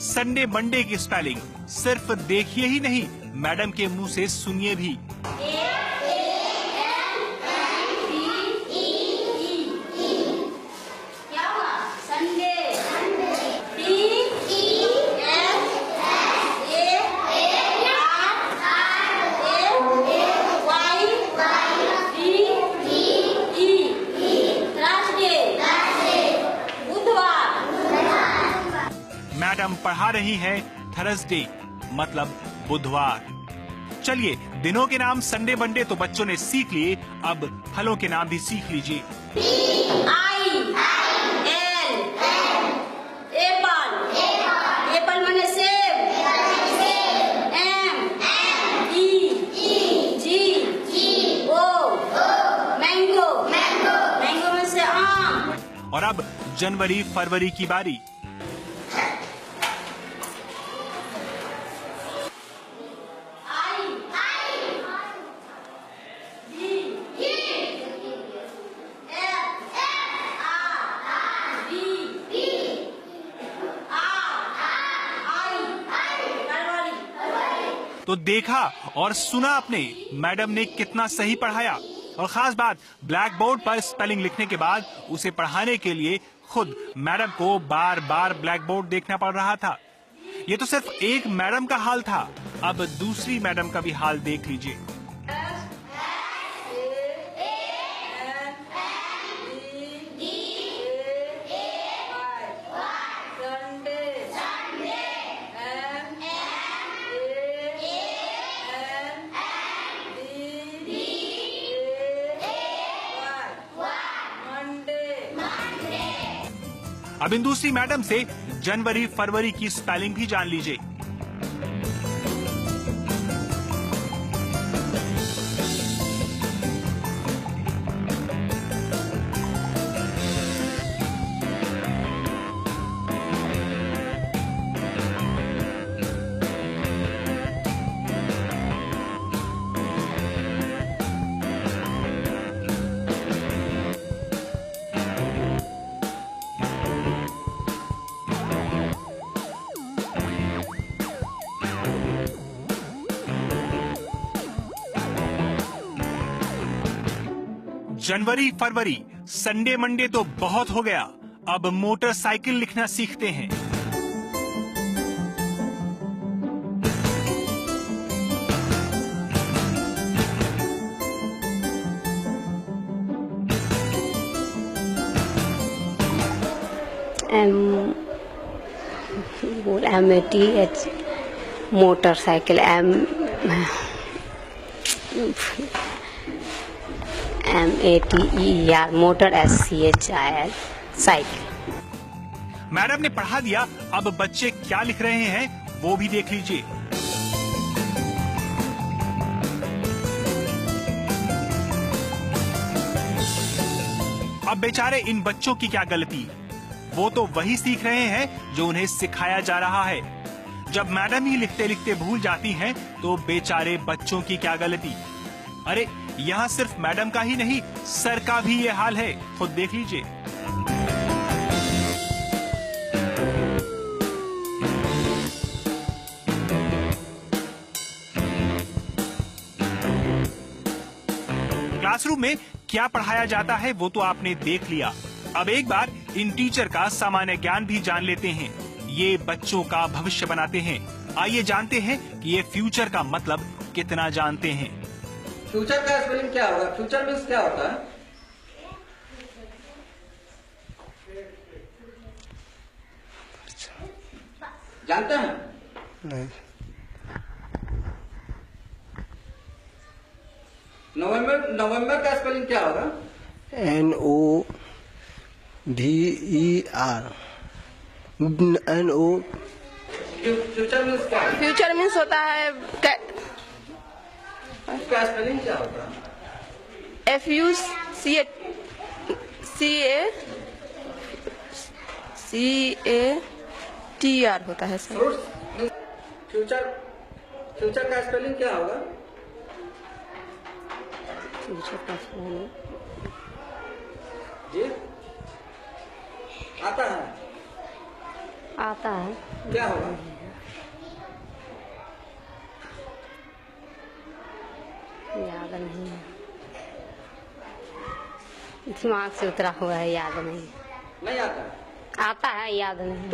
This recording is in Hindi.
संडे मंडे की स्पेलिंग सिर्फ देखिए ही नहीं, मैडम के मुंह से सुनिए भी। मैडम पढ़ा रही हैं थर्सडे मतलब बुधवार। चलिए, दिनों के नाम संडे मंडे तो बच्चों ने सीख लिए, अब फलों के नाम भी सीख लीजिए। एप्पल माने सेब, मैंगो, मैंगो में से आम। और अब जनवरी फरवरी की बारी। तो देखा और सुना आपने, मैडम ने कितना सही पढ़ाया। और खास बात, ब्लैक बोर्ड पर स्पेलिंग लिखने के बाद उसे पढ़ाने के लिए खुद मैडम को बार बार ब्लैक बोर्ड देखना पड़ रहा था। ये तो सिर्फ एक मैडम का हाल था, अब दूसरी मैडम का भी हाल देख लीजिए। अब इन दूसरी मैडम से जनवरी फरवरी की स्पेलिंग भी जान लीजिए। जनवरी फरवरी संडे मंडे तो बहुत हो गया, अब मोटरसाइकिल लिखना सीखते हैं। MATH motorcycle, MATER motor, SCHIL cycle. Madam ने पढ़ा दिया, अब बच्चे क्या लिख रहे हैं वो भी देख लीजिए। अब बेचारे इन बच्चों की क्या गलती, वो तो वही सीख रहे हैं जो उन्हें सिखाया जा रहा है। जब मैडम ही लिखते लिखते भूल जाती हैं, तो बेचारे बच्चों की क्या गलती। अरे यहाँ सिर्फ मैडम का ही नहीं, सर का भी ये हाल है, खुद देख लीजिए। क्लासरूम में क्या पढ़ाया जाता है वो तो आपने देख लिया। अब एक बार इन टीचर का सामान्य ज्ञान भी जान लेते हैं। ये बच्चों का भविष्य बनाते हैं। आइए जानते हैं कि ये फ्यूचर का मतलब कितना जानते हैं। फ्यूचर का स्पेलिंग क्या होगा? फ्यूचर मीन्स क्या होता है? जानते हैं? नहीं। नवंबर का स्पेलिंग क्या होगा? NOVER NO। फ्यूचर मीन्स क्या है? फ्यूचर मीन्स होता है उसका स्पेलिंग क्या होता है? FUCATR होता है सर। फ्यूचर का स्पेलिंग क्या होगा? फ्यूचर का स्पेलिंग जी आता है? आता है, क्या होगा? याद नहीं है, दिमाग से उतरा हुआ है, याद नहीं। नहीं आता। आता है, याद नहीं।